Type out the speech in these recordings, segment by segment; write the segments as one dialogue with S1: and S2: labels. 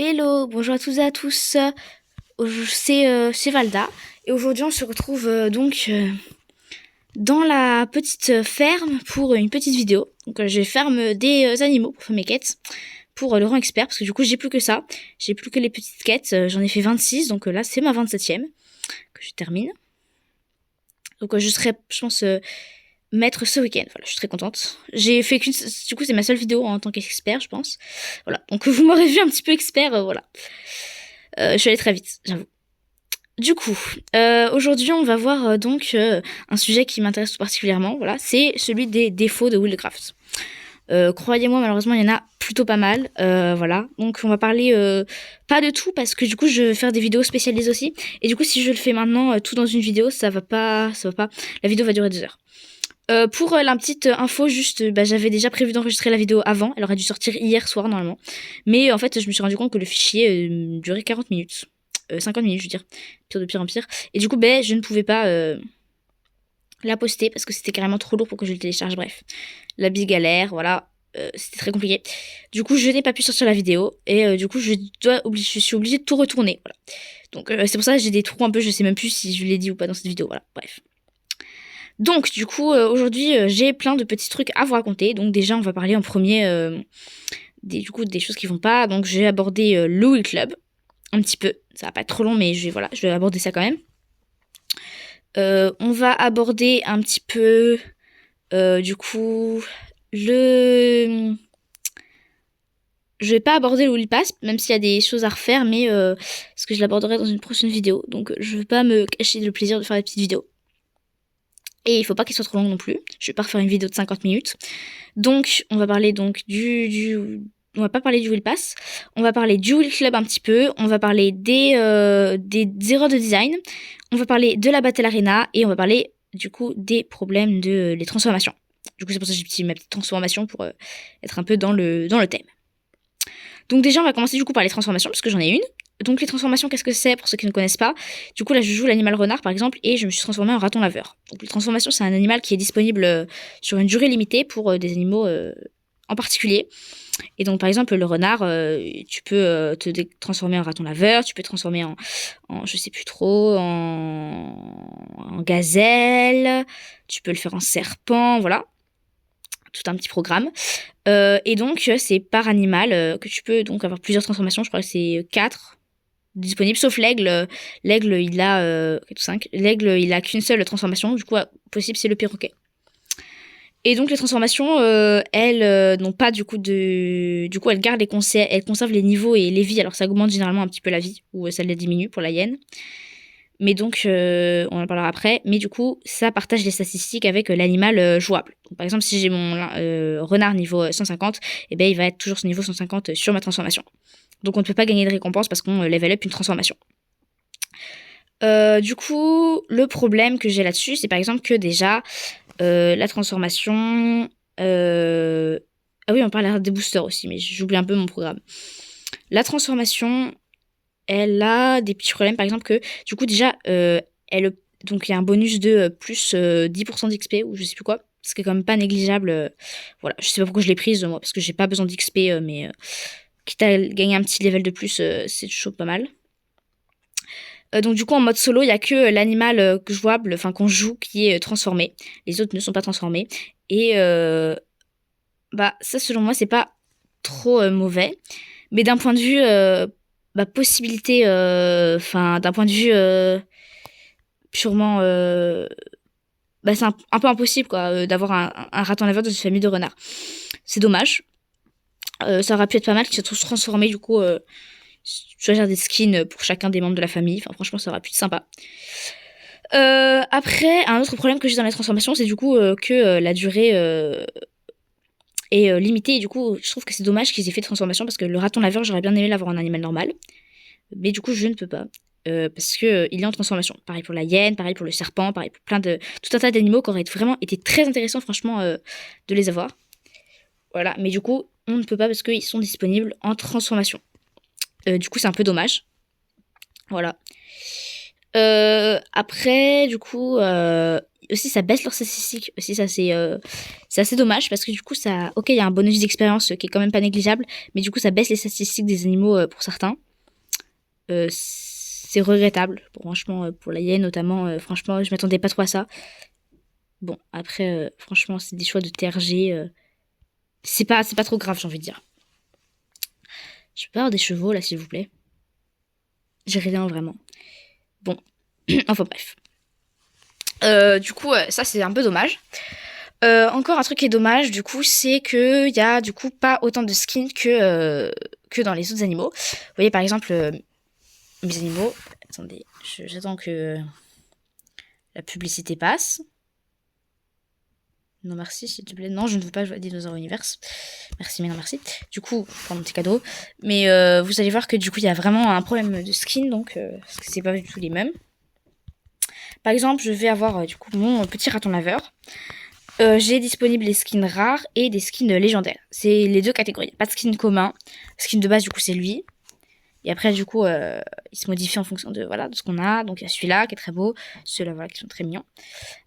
S1: Hello, bonjour à toutes et à tous. C'est Valda et aujourd'hui on se retrouve dans la petite ferme pour une petite vidéo. Donc je ferme des animaux pour faire mes quêtes pour le rang expert parce que du coup j'ai plus que ça. J'ai plus que les petites quêtes. J'en ai fait 26 donc là c'est ma 27e que je termine. Donc je serai je pense maître ce week-end. Voilà, je suis très contente. J'ai fait qu'une du coup c'est ma seule vidéo en tant qu'expert je pense. Voilà, donc vous m'aurez vu un petit peu expert voilà. Je suis allée très vite, j'avoue. Du coup, aujourd'hui, on va voir un sujet qui m'intéresse tout particulièrement. Voilà, c'est celui des défauts de Wildcraft. Croyez-moi, malheureusement, il y en a plutôt pas mal. Voilà, donc on va parler pas de tout parce que du coup, je vais faire des vidéos spécialisées aussi. Et du coup, si je le fais maintenant tout dans une vidéo, ça va pas. La vidéo va durer 2 heures. Pour la petite info, juste, j'avais déjà prévu d'enregistrer la vidéo avant. Elle aurait dû sortir hier soir normalement, mais en fait, je me suis rendu compte que le fichier durait 40 minutes. 50 minutes, je veux dire. Pire de pire en pire. Et du coup, je ne pouvais pas la poster parce que c'était carrément trop lourd pour que je le télécharge. Bref, la bise galère, voilà. C'était très compliqué. Du coup, je n'ai pas pu sortir la vidéo. Et du coup, je suis obligée de tout retourner. Voilà. Donc, c'est pour ça que j'ai des trous un peu. Je sais même plus si je l'ai dit ou pas dans cette vidéo. Voilà, bref. Donc, du coup, aujourd'hui, j'ai plein de petits trucs à vous raconter. Donc, déjà, on va parler en premier des choses qui vont pas. Donc, j'ai abordé le Will Club un petit peu. Ça va pas être trop long, mais je vais aborder ça quand même. On va aborder un petit peu, du coup, le... Je vais pas aborder le Will Pass, même s'il y a des choses à refaire, mais parce que je l'aborderai dans une prochaine vidéo. Donc, je vais pas me cacher le plaisir de faire des petites vidéos. Et il faut pas qu'elle soit trop longue non plus. Je vais pas refaire une vidéo de 50 minutes. Donc, on va parler donc on va pas parler du Will Pass. On va parler du Will Club un petit peu. On va parler des erreurs de design. On va parler de la Battle Arena. Et on va parler, du coup, des problèmes de les transformations. Du coup, c'est pour ça que j'ai ma petite transformation pour être un peu dans le thème. Donc déjà, on va commencer du coup par les transformations, parce que j'en ai une. Donc les transformations, qu'est-ce que c'est pour ceux qui ne connaissent pas? Du coup, là, je joue l'animal renard, par exemple, et je me suis transformée en raton laveur. Donc les transformations, c'est un animal qui est disponible sur une durée limitée pour des animaux en particulier. Et donc, par exemple, le renard, tu peux te transformer en raton laveur, tu peux te transformer en je sais plus trop, en gazelle, tu peux le faire en serpent, voilà. Tout un petit programme. Et donc, c'est par animal que tu peux donc avoir plusieurs transformations. Je crois que c'est 4 disponibles, sauf l'aigle. L'aigle, il a 4 ou 5. L'aigle, il a qu'une seule transformation. Du coup, possible, c'est le perroquet. Et donc les transformations, elles n'ont pas du coup Du coup, elles gardent elles conservent les niveaux et les vies. Alors ça augmente généralement un petit peu la vie, ou ça les diminue pour la hyène. Mais donc, on en parlera après. Mais du coup, ça partage les statistiques avec l'animal jouable. Donc, par exemple, si j'ai mon renard niveau 150, eh ben, il va être toujours ce niveau 150 sur ma transformation. Donc on ne peut pas gagner de récompense parce qu'on level up une transformation. Du coup, le problème que j'ai là-dessus, c'est par exemple que déjà, la transformation... Ah oui, on parle des boosters aussi, mais j'oublie un peu mon programme. La transformation, elle a des petits problèmes, par exemple que, du coup, déjà, donc il y a un bonus de plus 10% d'XP, ou je sais plus quoi, ce qui est quand même pas négligeable. Voilà, je sais pas pourquoi je l'ai prise, moi, parce que j'ai pas besoin d'XP, mais quitte à gagner un petit level de plus, c'est toujours pas mal. Donc du coup en mode solo il y a que l'animal jouable, enfin qu'on joue qui est transformé. Les autres ne sont pas transformés. Et ça selon moi c'est pas trop mauvais. Mais d'un point de vue possibilité, d'un point de vue purement... c'est un peu impossible quoi d'avoir un raton laveur dans une famille de renards. C'est dommage. Ça aurait pu être pas mal qu'ils se transformés du coup... choisir des skins pour chacun des membres de la famille. Enfin, franchement, ça aurait pu être sympa. Après, un autre problème que j'ai dans les transformations, c'est du coup que la durée est limitée. Et du coup, je trouve que c'est dommage qu'ils aient fait de transformation parce que le raton laveur, j'aurais bien aimé l'avoir en animal normal. Mais du coup, je ne peux pas. Parce que il est en transformation. Pareil pour la hyène, pareil pour le serpent, pareil pour tout un tas d'animaux qui auraient vraiment été très intéressants, franchement, de les avoir. Voilà. Mais du coup, on ne peut pas parce qu'ils sont disponibles en transformation. Du coup, c'est un peu dommage. Voilà. Après, du coup, aussi ça baisse leurs statistiques. Aussi, ça c'est assez dommage parce que du coup, ok, il y a un bonus d'expérience qui est quand même pas négligeable, mais du coup, ça baisse les statistiques des animaux pour certains. C'est regrettable, franchement, pour la hyène notamment. Franchement, je m'attendais pas trop à ça. Bon, après, franchement, c'est des choix de TRG. C'est pas trop grave, j'ai envie de dire. Je peux avoir des chevaux là, s'il vous plaît. J'ai rien vraiment. Bon, enfin bref. Du coup, ça c'est un peu dommage. Encore un truc qui est dommage, du coup, c'est que y a du coup pas autant de skins que dans les autres animaux. Vous voyez par exemple mes animaux. Attendez, j'attends que la publicité passe. Non merci s'il te plaît. Non, je ne veux pas jouer à Dinosaur Universe. Merci mais non merci. Du coup, pour mon petit cadeau. Mais vous allez voir que du coup il y a vraiment un problème de skin, donc parce que c'est pas du tout les mêmes. Par exemple, je vais avoir du coup mon petit raton laveur. J'ai disponible les skins rares et des skins légendaires. C'est les deux catégories. Pas de skin commun. Skin de base, du coup, c'est lui. Et après, du coup, il se modifie en fonction de ce qu'on a. Donc, il y a celui-là qui est très beau. Ceux-là, voilà, qui sont très mignons.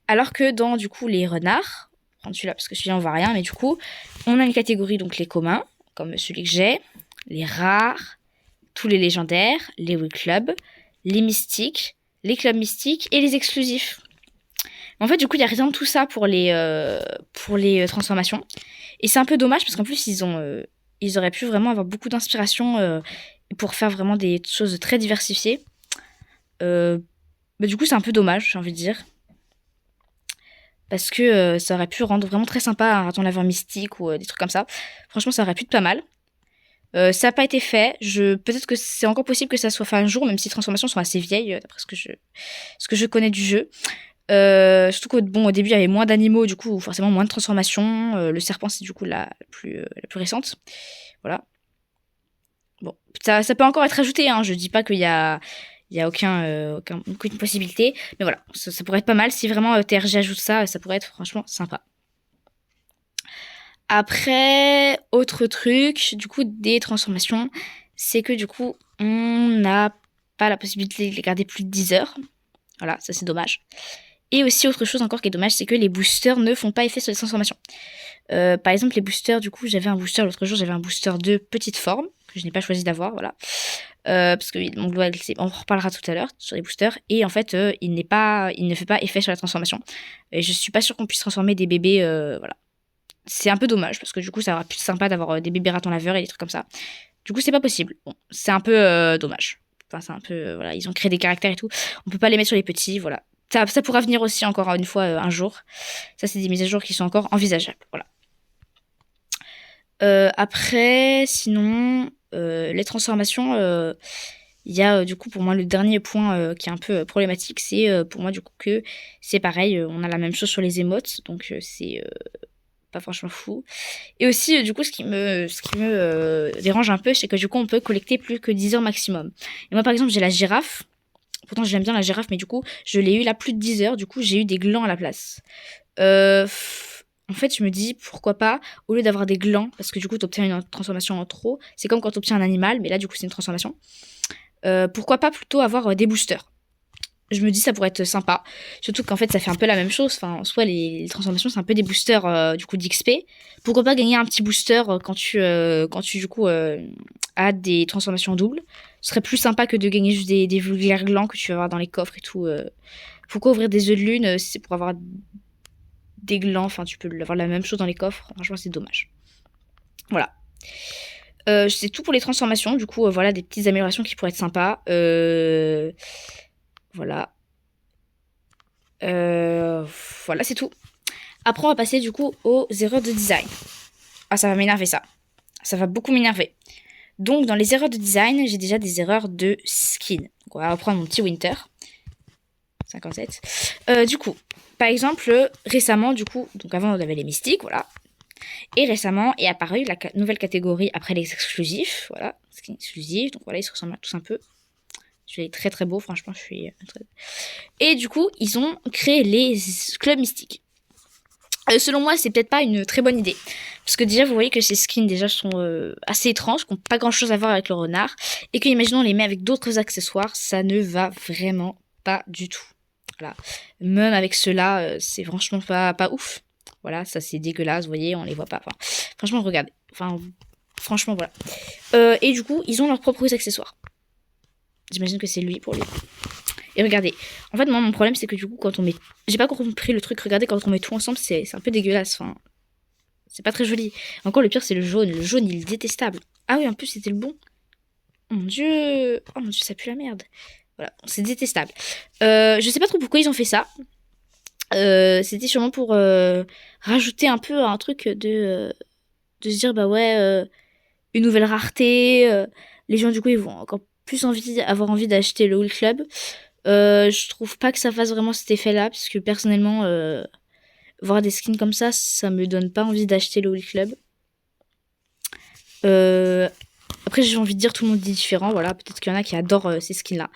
S1: Alors que dans, du coup, les renards, prendre celui-là parce que celui-là, on voit rien. Mais du coup, on a une catégorie, donc les communs, comme celui que j'ai. Les rares, tous les légendaires, les Wii Club, les mystiques, les clubs mystiques et les exclusifs. En fait, du coup, il n'y a rien de tout ça pour les transformations. Et c'est un peu dommage parce qu'en plus, ils auraient pu vraiment avoir beaucoup d'inspiration pour faire vraiment des choses très diversifiées. Du coup, c'est un peu dommage, j'ai envie de dire. Parce que ça aurait pu rendre vraiment très sympa un raton laveur mystique ou des trucs comme ça. Franchement, ça aurait pu être pas mal. Ça n'a pas été fait. Peut-être que c'est encore possible que ça soit fait un jour, même si les transformations sont assez vieilles, d'après ce que je connais du jeu. Surtout qu'au début il y avait moins d'animaux, du coup forcément moins de transformations. Le serpent c'est du coup la plus récente. Voilà. Bon, ça peut encore être ajouté, hein. Je dis pas qu'il y a aucune possibilité, mais voilà, ça pourrait être pas mal si vraiment TRG ajoute ça, ça pourrait être franchement sympa. Après, autre truc, du coup des transformations, c'est que du coup on n'a pas la possibilité de les garder plus de 10 heures. Voilà, ça c'est dommage. Et aussi, autre chose encore qui est dommage, c'est que les boosters ne font pas effet sur les transformations. Par exemple, les boosters, du coup, l'autre jour, j'avais un booster de petite forme, que je n'ai pas choisi d'avoir, voilà. Parce que mon glow, on reparlera tout à l'heure sur les boosters. Et en fait, il ne fait pas effet sur la transformation. Et je suis pas sûre qu'on puisse transformer des bébés, voilà. C'est un peu dommage, parce que du coup, ça aurait pu être sympa d'avoir des bébés ratons laveurs et des trucs comme ça. Du coup, c'est pas possible. Bon, c'est un peu dommage. Enfin, c'est un peu, voilà, ils ont créé des caractères et tout. On peut pas les mettre sur les petits, voilà. Ça pourra venir aussi encore une fois un jour. Ça, c'est des mises à jour qui sont encore envisageables. Voilà. Après, sinon, les transformations, il y a du coup pour moi le dernier point qui est un peu problématique, c'est pour moi du coup que c'est pareil, on a la même chose sur les émotes, donc c'est pas franchement fou. Et aussi du coup ce qui me dérange un peu, c'est que du coup on peut collecter plus que 10 heures maximum. Et moi par exemple j'ai la girafe. Pourtant, j'aime bien la girafe, mais du coup, je l'ai eu là plus de 10 heures. Du coup, j'ai eu des glands à la place. En fait, je me dis, pourquoi pas, au lieu d'avoir des glands, parce que du coup, t'obtiens une transformation en trop. C'est comme quand t'obtiens un animal, mais là, du coup, c'est une transformation. Pourquoi pas plutôt avoir des boosters? Je me dis, ça pourrait être sympa. Surtout qu'en fait, ça fait un peu la même chose. Enfin, en soi, les transformations, c'est un peu des boosters, du coup, d'XP. Pourquoi pas gagner un petit booster quand tu du coup, as des transformations doubles? Ce serait plus sympa que de gagner juste des vulgaires glands que tu vas avoir dans les coffres et tout. Pourquoi ouvrir des œufs de lune si c'est pour avoir des glands? Enfin, tu peux avoir la même chose dans les coffres. Franchement, c'est dommage. Voilà. C'est tout pour les transformations. Du coup, voilà des petites améliorations qui pourraient être sympas. Voilà. Voilà, c'est tout. Après, on va passer du coup aux erreurs de design. Ah, ça va m'énerver ça. Ça va beaucoup m'énerver. Donc, dans les erreurs de design, j'ai déjà des erreurs de skin. Donc, on va reprendre mon petit Winter. 57. Du coup, par exemple, récemment, du coup, donc avant, on avait les mystiques, voilà. Et récemment est apparue la nouvelle catégorie après les exclusifs. Voilà, skin exclusif. Donc voilà, ils se ressemblent à tous un peu. Je suis très très beau, franchement, je suis très... Et du coup, ils ont créé les clubs mystiques. Selon moi, c'est peut-être pas une très bonne idée. Parce que déjà, vous voyez que ces skins déjà sont assez étranges, qui n'ont pas grand-chose à voir avec le renard. Et que, imaginons, on les met avec d'autres accessoires, ça ne va vraiment pas du tout. Voilà. Même avec ceux-là, c'est franchement pas ouf. Voilà, ça c'est dégueulasse, vous voyez, on les voit pas. Enfin, franchement, regardez. Enfin, franchement, voilà. Et du coup, ils ont leurs propres accessoires. J'imagine que c'est lui pour lui. Et regardez. En fait, moi, mon problème, c'est que du coup, quand on met... J'ai pas compris le truc. Regardez, quand on met tout ensemble, c'est un peu dégueulasse. Enfin, c'est pas très joli. Encore, le pire, c'est le jaune. Le jaune, il est détestable. Ah oui, en plus, c'était le bon. Oh mon dieu. Oh mon dieu, ça pue la merde. Voilà, c'est détestable. Je sais pas trop pourquoi ils ont fait ça. C'était sûrement pour rajouter un peu un truc de se dire, bah ouais, une nouvelle rareté. Les gens, du coup, ils vont encore plus avoir envie d'acheter le Wool Club. Je trouve pas que ça fasse vraiment cet effet-là, parce que personnellement, voir des skins comme ça me donne pas envie d'acheter le Wool Club. Après, j'ai envie de dire, tout le monde est différent, voilà, peut-être qu'il y en a qui adorent ces skins-là.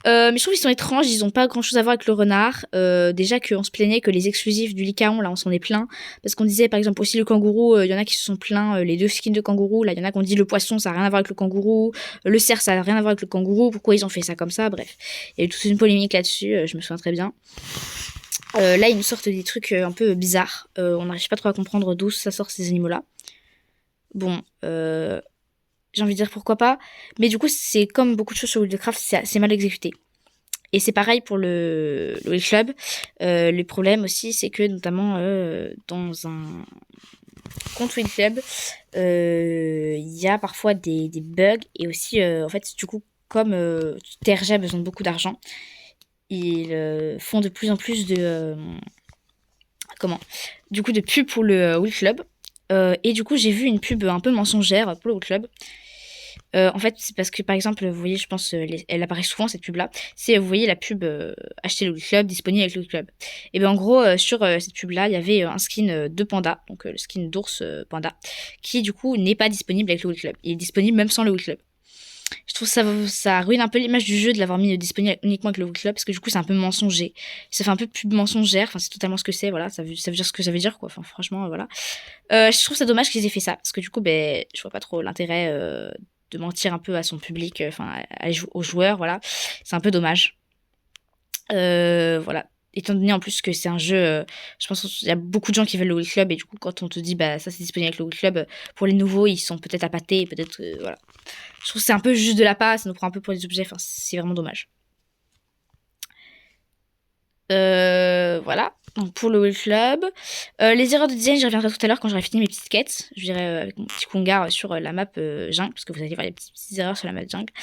S1: Mais je trouve qu'ils sont étranges, ils ont pas grand-chose à voir avec le renard. Déjà qu'on se plaignait que les exclusifs du Lycaon, là, on s'en est plein. Parce qu'on disait, par exemple, aussi le kangourou, il y en a qui se sont plaints, les 2 skins de kangourou. Là, il y en a qui ont dit le poisson, ça a rien à voir avec le kangourou. Le cerf, ça a rien à voir avec le kangourou. Pourquoi ils ont fait ça comme ça? Bref. Il y a eu toute une polémique là-dessus, je me souviens très bien. Là, ils nous sortent des trucs un peu bizarres. On n'arrive pas trop à comprendre d'où ça sort ces animaux-là. Bon, j'ai envie de dire pourquoi pas. Mais du coup, c'est comme beaucoup de choses sur World of Craft, c'est mal exécuté. Et c'est pareil pour le Will Club. Le problème aussi, c'est que notamment dans un compte Will Club, il y a parfois des bugs. Et aussi, en fait, du coup, comme TRG a besoin de beaucoup d'argent, ils font de plus en plus de... Du coup, de pubs pour le Will Club. Et du coup, j'ai vu une pub un peu mensongère pour le Will Club. En fait, c'est parce que, par exemple, vous voyez, je pense, elle apparaît souvent, cette pub-là. C'est, vous voyez la pub acheter le club, disponible avec le club. Et bien, en gros, sur cette pub-là, il y avait un skin de panda, donc le skin d'ours panda, qui, du coup, n'est pas disponible avec le club. Il est disponible même sans le club. Je trouve ça ruine un peu l'image du jeu de l'avoir mis disponible uniquement avec le club, parce que, du coup, c'est un peu mensonger. Ça fait un peu pub mensongère, enfin, c'est totalement ce que c'est, voilà. Ça veut dire ce que ça veut dire, quoi. Enfin, franchement, voilà. Je trouve ça dommage qu'ils aient fait ça, parce que, du coup, ben, je vois pas trop l'intérêt de mentir un peu à son public, enfin aux joueurs, voilà. C'est un peu dommage. Voilà. Étant donné en plus que c'est un jeu, je pense qu'il y a beaucoup de gens qui veulent le Will Club et du coup quand on te dit bah ça c'est disponible avec le Will Club, pour les nouveaux ils sont peut-être appâtés, peut-être voilà. Je trouve que c'est un peu juste de la passe, ça nous prend un peu pour des objets, enfin c'est vraiment dommage. Voilà. Donc pour le Will Club. Les erreurs de design, j'y reviendrai tout à l'heure quand j'aurai fini mes petites quêtes. Je dirais avec mon petit Kungar sur la map jungle, parce que vous allez voir les petites erreurs sur la map jungle.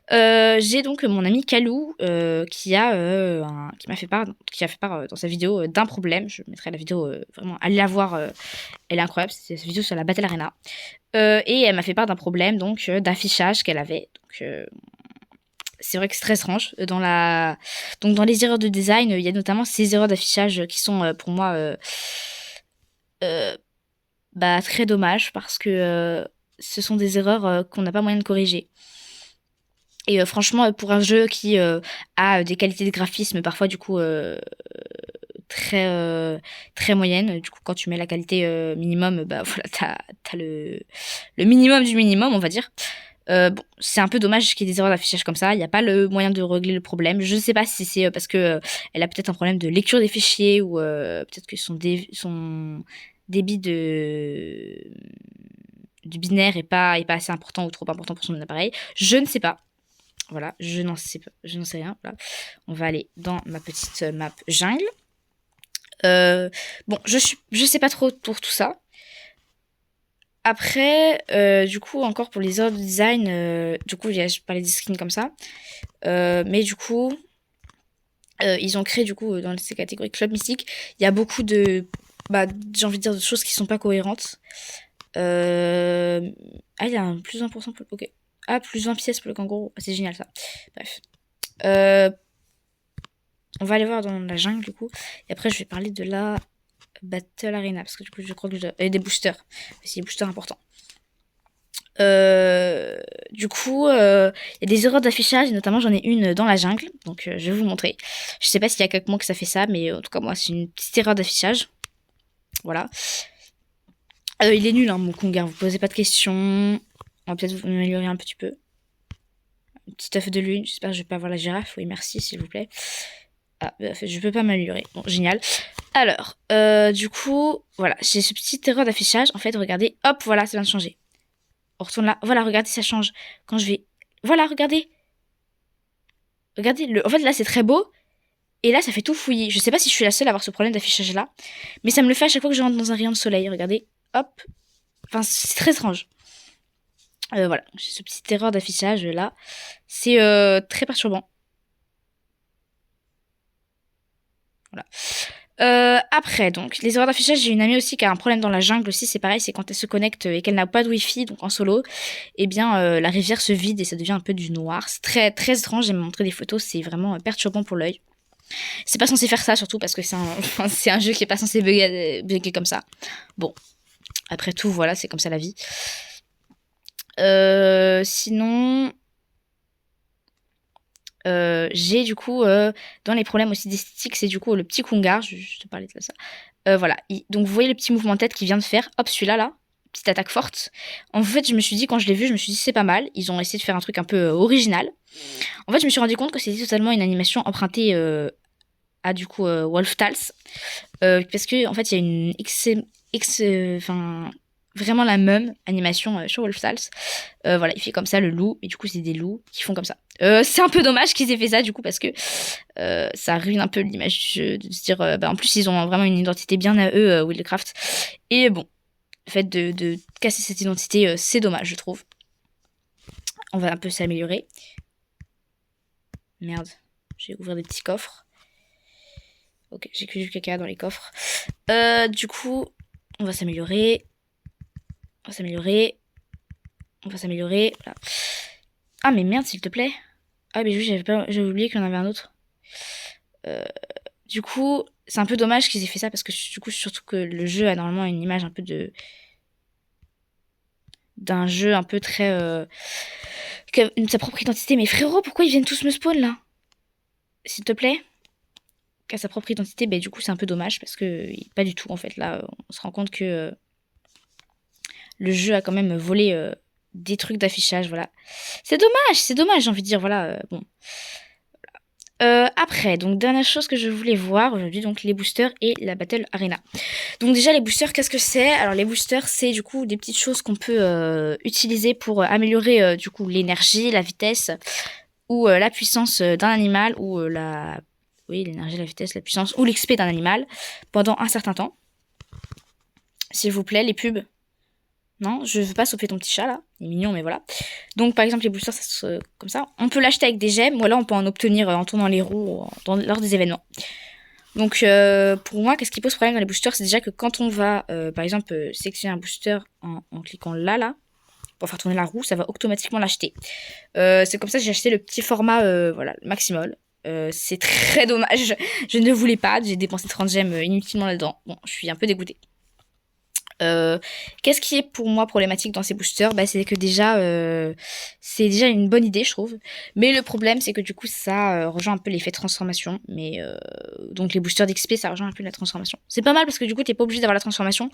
S1: J'ai donc mon ami Kalou qui m'a fait part, dans sa vidéo d'un problème. Je mettrai la vidéo vraiment, allez la voir, elle est incroyable. C'est sa vidéo sur la Battle Arena. Et elle m'a fait part d'un problème donc d'affichage qu'elle avait. Donc c'est vrai que c'est très étrange. Donc dans les erreurs de design, il y a notamment ces erreurs d'affichage qui sont pour moi très dommages parce que ce sont des erreurs qu'on n'a pas moyen de corriger. Et franchement, pour un jeu qui a des qualités de graphisme parfois du coup très moyennes, du coup quand tu mets la qualité minimum, bah voilà, t'as le minimum du minimum, on va dire. Bon, c'est un peu dommage qu'il y ait des erreurs d'affichage comme ça. Il n'y a pas le moyen de régler le problème. Je ne sais pas si c'est parce que elle a peut-être un problème de lecture des fichiers ou peut-être que son débit du binaire est pas assez important ou trop important pour son appareil. Je ne sais pas. Voilà, je n'en sais rien. Voilà. On va aller dans ma petite map jungle. Bon, je sais pas trop pour tout ça. Après, du coup, encore pour les erreurs de design, du coup, je parlais des skins comme ça. Mais du coup, ils ont créé, du coup, dans ces catégories Club Mystique, il y a beaucoup de, j'ai envie de dire, de choses qui sont pas cohérentes. Ah, il y a un plus 1% pour le Poké. Ah, plus 20 pièces pour le kangourou. C'est génial, ça. Bref. On va aller voir dans la jungle, du coup. Et après, je vais parler de la Battle Arena, parce que du coup, je crois que et des boosters. C'est des boosters importants. Du coup, il y a des erreurs d'affichage, et notamment j'en ai une dans la jungle, donc je vais vous montrer. Je sais pas s'il y a quelques mois que ça fait ça, mais en tout cas moi c'est une petite erreur d'affichage. Voilà. Il est nul hein, mon Kungar, vous posez pas de questions. On va peut-être vous améliorer un petit peu. Un petit œuf de lune, j'espère que je vais pas avoir la girafe, oui merci s'il vous plaît. Ah, je peux pas m'améliorer. Bon, génial. Alors, du coup, voilà, j'ai ce petit erreur d'affichage. En fait, regardez, hop, voilà, ça vient de changer. On retourne là. Voilà, regardez, ça change. Quand je vais... Voilà, regardez. Regardez, en fait, là, c'est très beau. Et là, ça fait tout fouillis. Je sais pas si je suis la seule à avoir ce problème d'affichage-là. Mais ça me le fait à chaque fois que je rentre dans un rayon de soleil. Regardez, hop. Enfin, c'est très étrange. Voilà, j'ai ce petit erreur d'affichage là. C'est très perturbant. Voilà. Après, donc, les erreurs d'affichage, j'ai une amie aussi qui a un problème dans la jungle aussi, c'est pareil, c'est quand elle se connecte et qu'elle n'a pas de wifi, donc en solo, eh bien, la rivière se vide et ça devient un peu du noir. C'est très, très étrange, j'ai montré des photos, c'est vraiment perturbant pour l'œil. C'est pas censé faire ça, surtout parce que c'est un jeu qui est pas censé bugger comme ça. Bon, après tout, voilà, c'est comme ça la vie. Sinon... j'ai du coup dans les problèmes aussi d'esthétique, c'est du coup le petit Kungar, je te parlais de ça. Voilà, donc vous voyez le petit mouvement de tête qu'il vient de faire, hop, celui-là là, petite attaque forte. En fait, je me suis dit, quand je l'ai vu, je me suis dit c'est pas mal, ils ont essayé de faire un truc un peu original. En fait, je me suis rendu compte que c'était totalement une animation empruntée à du coup Wolf Tales, parce que en fait il y a une vraiment la même animation sur Wolf Tales. Voilà, il fait comme ça le loup, et du coup c'est des loups qui font comme ça. C'est un peu dommage qu'ils aient fait ça du coup parce que ça ruine un peu l'image du jeu, de se dire en plus ils ont vraiment une identité bien à eux, Wildcraft. Et bon, le fait de casser cette identité, c'est dommage je trouve. On va un peu s'améliorer. Merde, je vais ouvrir des petits coffres. Ok, j'ai que du caca dans les coffres. Du coup, on va s'améliorer. On va s'améliorer. On va s'améliorer. Voilà. Ah mais merde, s'il te plaît. Ah mais oui, j'avais oublié qu'il y en avait un autre. Du coup, c'est un peu dommage qu'ils aient fait ça parce que du coup, surtout que le jeu a normalement une image un peu d'un jeu un peu très sa propre identité. Mais frérot, pourquoi ils viennent tous me spawn là? S'il te plaît. Qu'à sa propre identité, du coup c'est un peu dommage parce que pas du tout en fait. Là, on se rend compte que le jeu a quand même volé des trucs d'affichage, voilà. C'est dommage, j'ai envie de dire, voilà, bon. Après, donc dernière chose que je voulais voir aujourd'hui, donc les boosters et la Battle Arena. Donc déjà les boosters, qu'est-ce que c'est? Alors les boosters, c'est du coup des petites choses qu'on peut utiliser pour améliorer du coup l'énergie, la vitesse ou la puissance d'un animal ou oui, l'énergie, la vitesse, la puissance ou l'XP d'un animal pendant un certain temps. S'il vous plaît, les pubs. Non, je veux pas sauver ton petit chat là, il est mignon mais voilà. Donc par exemple les boosters, ça se comme ça. On peut l'acheter avec des gemmes, ou alors on peut en obtenir en tournant les roues lors des événements. Donc pour moi, qu'est-ce qui pose problème dans les boosters, c'est déjà que quand on va par exemple sélectionner un booster en cliquant là, pour faire tourner la roue, ça va automatiquement l'acheter. C'est comme ça que j'ai acheté le petit format voilà, Maximol. C'est très dommage, je ne voulais pas, j'ai dépensé 30 gemmes inutilement là-dedans. Bon, je suis un peu dégoûtée. Qu'est-ce qui est pour moi problématique dans ces boosters? C'est que déjà c'est déjà une bonne idée je trouve, mais le problème c'est que du coup ça rejoint un peu l'effet transformation, mais donc les boosters d'XP ça rejoint un peu la transformation. C'est pas mal parce que du coup t'es pas obligé d'avoir la transformation,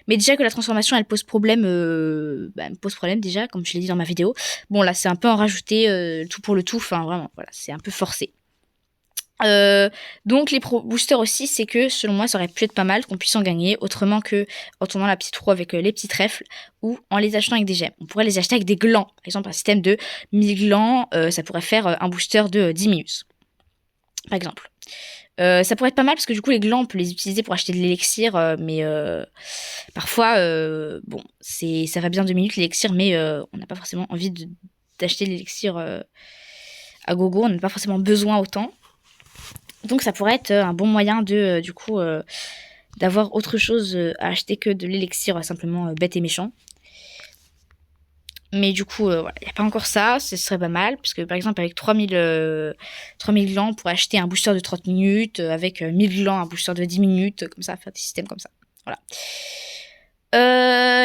S1: mais déjà que la transformation elle pose problème, elle me pose problème déjà comme je l'ai dit dans ma vidéo. Bon là c'est un peu en rajouter tout pour le tout, enfin vraiment voilà c'est un peu forcé. Donc les boosters aussi, c'est que selon moi ça aurait pu être pas mal qu'on puisse en gagner autrement que en tournant la petite roue avec les petits trèfles ou en les achetant avec des gemmes. On pourrait les acheter avec des glands, par exemple un système de 1000 glands, ça pourrait faire un booster de 10 minutes par exemple. Ça pourrait être pas mal parce que du coup les glands on peut les utiliser pour acheter de l'élixir, mais parfois bon ça va bien 2 minutes l'élixir, mais on n'a pas forcément envie d'acheter de l'élixir à gogo, on n'a pas forcément besoin autant. Donc ça pourrait être un bon moyen de du coup d'avoir autre chose à acheter que de l'élixir simplement bête et méchant. Mais du coup voilà, il n'y a pas encore ça, ce serait pas mal puisque par exemple avec 3000 glands on pourrait acheter un booster de 30 minutes, avec 1000 glands un booster de 10 minutes, comme ça, faire des systèmes comme ça. Voilà.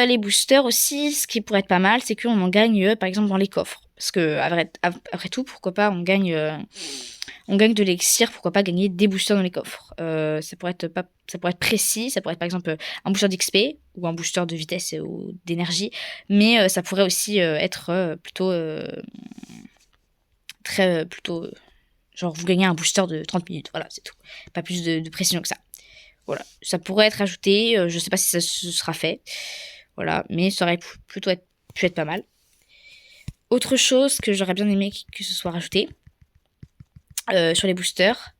S1: Les boosters aussi, ce qui pourrait être pas mal, c'est qu'on en gagne par exemple dans les coffres. Parce que après tout, pourquoi pas, on gagne de l'élixir, pourquoi pas gagner des boosters dans les coffres. Ça pourrait être précis, ça pourrait être par exemple un booster d'XP ou un booster de vitesse ou d'énergie, mais ça pourrait aussi être plutôt Genre, vous gagnez un booster de 30 minutes. Voilà, c'est tout. Pas plus de précision que ça. Voilà, ça pourrait être ajouté. Je sais pas si ça se sera fait. Voilà, mais ça aurait plutôt pu être pas mal. Autre chose que j'aurais bien aimé que ce soit rajouté sur les boosters.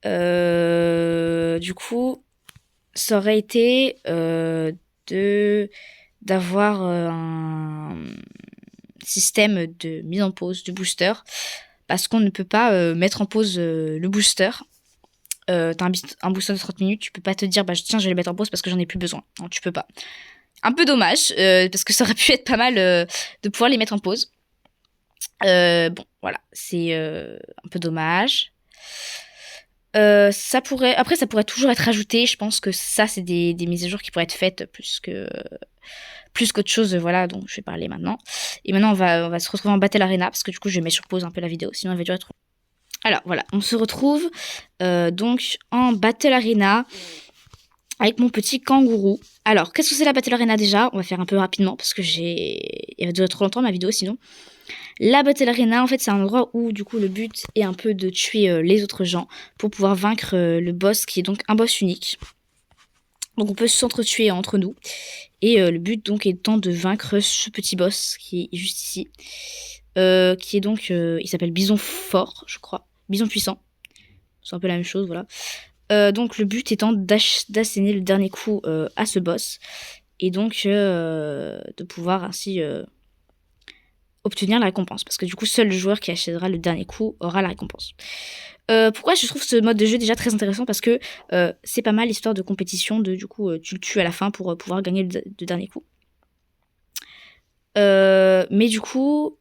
S1: Du coup, ça aurait été d'avoir un système de mise en pause du booster. Parce qu'on ne peut pas mettre en pause le booster. T'as un booster de 30 minutes, tu peux pas te dire, bah tiens, je vais le mettre en pause parce que j'en ai plus besoin. Non, tu peux pas. Un peu dommage, parce que ça aurait pu être pas mal de pouvoir les mettre en pause. Bon, voilà, c'est un peu dommage. Après, ça pourrait toujours être ajouté. Je pense que ça, c'est des mises à jour qui pourraient être faites plus qu'autre chose, voilà, dont je vais parler maintenant. Et maintenant, on va se retrouver en Battle Arena, parce que du coup, je mets sur pause un peu la vidéo, sinon elle va durer trop. Alors, voilà, on se retrouve donc en Battle Arena avec mon petit kangourou. Alors, qu'est-ce que c'est la Battle Arena déjà? On va faire un peu rapidement, parce que il va durer trop longtemps ma vidéo sinon. La Battle Arena, en fait, c'est un endroit où, du coup, le but est un peu de tuer les autres gens pour pouvoir vaincre le boss, qui est donc un boss unique. Donc, on peut s'entretuer entre nous. Et le but, donc, étant de vaincre ce petit boss qui est juste ici. Qui est donc... il s'appelle Bison Fort, je crois. Bison Puissant. C'est un peu la même chose, voilà. Donc, le but étant d'asséner le dernier coup à ce boss. Et donc, de pouvoir ainsi... obtenir la récompense, parce que du coup seul le joueur qui achètera le dernier coup aura la récompense. Pourquoi je trouve ce mode de jeu déjà très intéressant? Parce que c'est pas mal l'histoire de compétition, du coup tu le tues à la fin pour pouvoir gagner le dernier coup. Mais du coup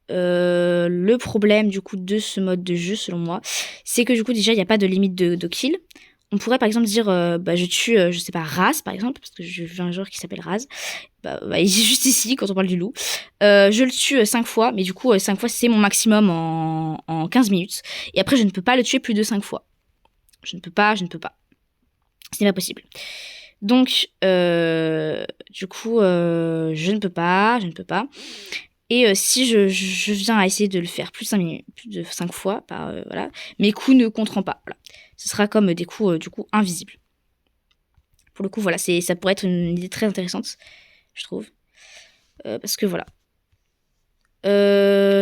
S1: le problème du coup de ce mode de jeu selon moi, c'est que du coup déjà il n'y a pas de limite de kill. On pourrait par exemple dire bah je tue je sais pas Raz par exemple, parce que j'ai vu un joueur qui s'appelle Raz. Bah, il est juste ici quand on parle du loup. Je le tue 5 fois, mais du coup 5 fois c'est mon maximum en 15 minutes. Et après je ne peux pas le tuer plus de 5 fois. Je ne peux pas. C'est pas possible. Donc du coup je ne peux pas. Et si je viens à essayer de le faire plus de 5 fois, voilà, mes coups ne compteront pas. Voilà. Ce sera comme des coups du coup invisibles. Pour le coup, voilà, ça pourrait être une idée très intéressante, je trouve. Parce que voilà.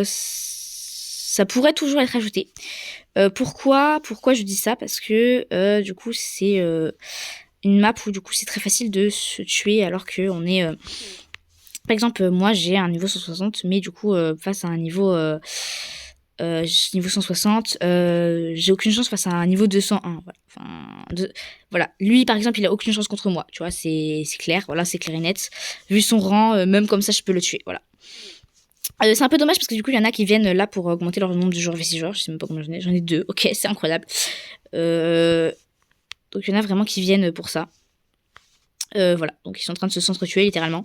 S1: Ça pourrait toujours être ajouté. Pourquoi je dis ça? Parce que du coup, c'est une map où du coup c'est très facile de se tuer alors qu'on est... Par exemple, moi j'ai un niveau 160, mais du coup, face à un niveau 160, j'ai aucune chance face à un niveau 201. Voilà. Enfin, voilà. Lui, par exemple, il a aucune chance contre moi. Tu vois, c'est clair. Voilà, c'est clair et net. Vu son rang, même comme ça, je peux le tuer. Voilà. C'est un peu dommage parce que du coup, il y en a qui viennent là pour augmenter leur nombre de joueurs V6 joueurs. Je sais même pas combien j'en ai. J'en ai 2. Ok, c'est incroyable. Donc, il y en a vraiment qui viennent pour ça. Voilà, donc ils sont en train de s'entretuer littéralement.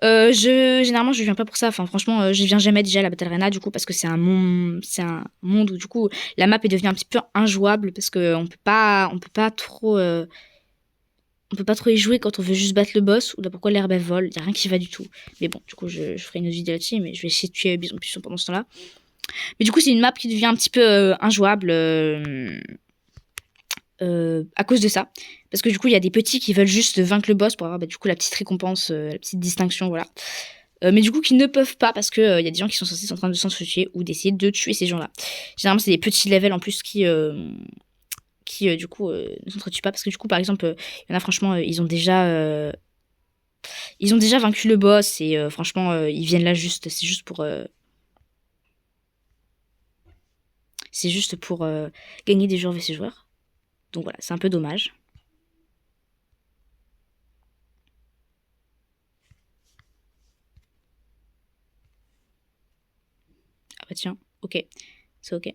S1: Généralement, je viens pas pour ça. Enfin, franchement, je viens jamais déjà à la Battle Arena du coup parce que c'est un monde où du coup la map est devenue un petit peu injouable parce que on peut pas trop y jouer quand on veut juste battre le boss ou là pourquoi l'herbe elle vole. Y a rien qui va du tout. Mais bon, du coup, je ferai une autre vidéo là-dessus, mais je vais essayer de tuer Bison Puissant pendant ce temps-là. Mais du coup, c'est une map qui devient un petit peu injouable. À cause de ça. Parce que du coup, il y a des petits qui veulent juste vaincre le boss pour avoir du coup la petite récompense, la petite distinction, voilà. Mais du coup, qui ne peuvent pas parce que y a des gens qui sont censés être en train de s'entretuer ou d'essayer de tuer ces gens-là. Généralement, c'est des petits levels en plus qui du coup ne s'entretuent pas parce que du coup, par exemple, il y en a franchement, ils ont déjà vaincu le boss et franchement, ils viennent là juste, c'est juste pour gagner des joueurs vs ces joueurs. Donc voilà, c'est un peu dommage. Ah bah tiens, ok, c'est ok.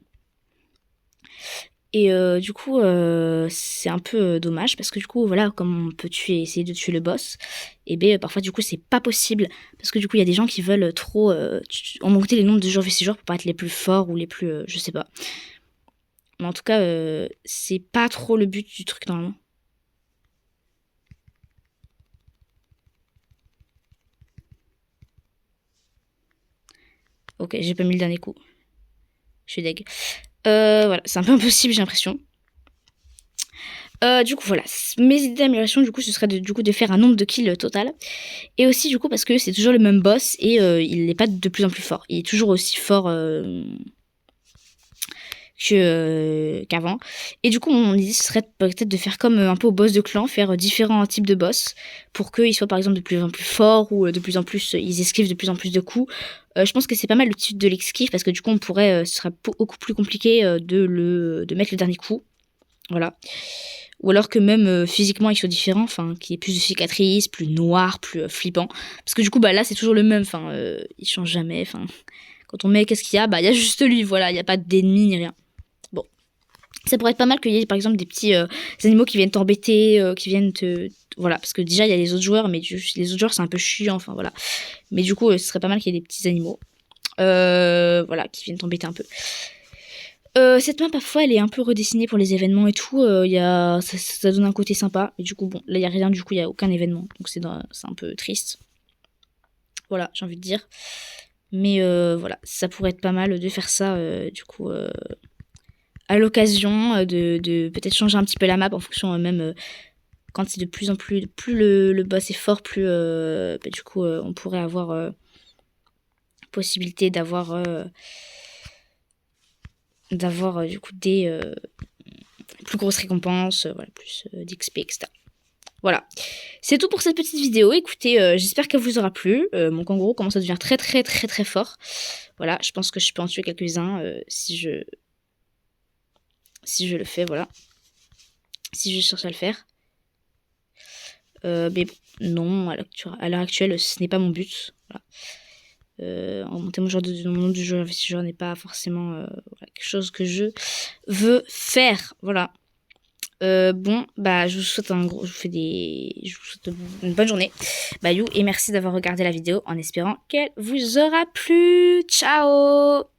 S1: Et du coup, c'est un peu dommage parce que du coup, voilà, comme on peut essayer de tuer le boss, et ben parfois du coup c'est pas possible parce que du coup il y a des gens qui veulent trop augmenter les nombres de joueurs vs joueurs pour pas être les plus forts ou les plus, je sais pas. Mais en tout cas, c'est pas trop le but du truc normalement. Ok, j'ai pas mis le dernier coup. Je suis deg. Voilà, c'est un peu impossible, j'ai l'impression. Du coup, voilà. Mes idées d'amélioration, du coup, ce serait de faire un nombre de kills total. Et aussi, du coup, parce que c'est toujours le même boss et il n'est pas de plus en plus fort. Il est toujours aussi fort qu'avant. Et du coup, mon idée, ce serait peut-être de faire comme un peu au boss de clan, faire différents types de boss pour qu'ils soient par exemple de plus en plus forts ou de plus en plus, ils esquivent de plus en plus de coups. Je pense que c'est pas mal le type de l'esquive parce que du coup, on pourrait, ce serait beaucoup plus compliqué de mettre le dernier coup. Voilà. Ou alors que même physiquement, il soit différent, enfin, qu'il y ait plus de cicatrices, plus noir, plus flippant. Parce que du coup, bah là, c'est toujours le même, enfin, il change jamais, enfin. Quand on met qu'est-ce qu'il y a, bah il y a juste lui, voilà, il n'y a pas d'ennemis ni rien. Bon. Ça pourrait être pas mal qu'il y ait par exemple des petits animaux qui viennent t'embêter, qui viennent te. Voilà, parce que déjà il y a les autres joueurs, mais les autres joueurs c'est un peu chiant, enfin voilà. Mais du coup, ce serait pas mal qu'il y ait des petits animaux. Voilà, qui viennent t'embêter un peu. Cette map, parfois, elle est un peu redessinée pour les événements et tout. Ça donne un côté sympa. Et du coup, bon, là, il n'y a rien, du coup, il n'y a aucun événement. Donc, c'est un peu triste. Voilà, j'ai envie de dire. Mais voilà, ça pourrait être pas mal de faire ça, du coup, à l'occasion de peut-être changer un petit peu la map en fonction même quand c'est de plus en plus le boss est fort, plus du coup on pourrait avoir possibilité d'avoir du coup des plus grosses récompenses, voilà, plus d'XP, etc. Voilà, c'est tout pour cette petite vidéo. Écoutez, j'espère qu'elle vous aura plu. Mon kangourou commence à devenir très très très très fort. Voilà, je pense que je peux en tuer quelques-uns si je le fais, voilà. Si je cherche à le faire. Mais bon, non, à l'heure actuelle, ce n'est pas mon but. Voilà. Augmenter mon nombre de joueurs investisseurs n'est pas forcément voilà, quelque chose que je veux faire. Voilà. Bon, bah, je vous souhaite je vous souhaite une bonne journée. Bayou, et merci d'avoir regardé la vidéo en espérant qu'elle vous aura plu. Ciao!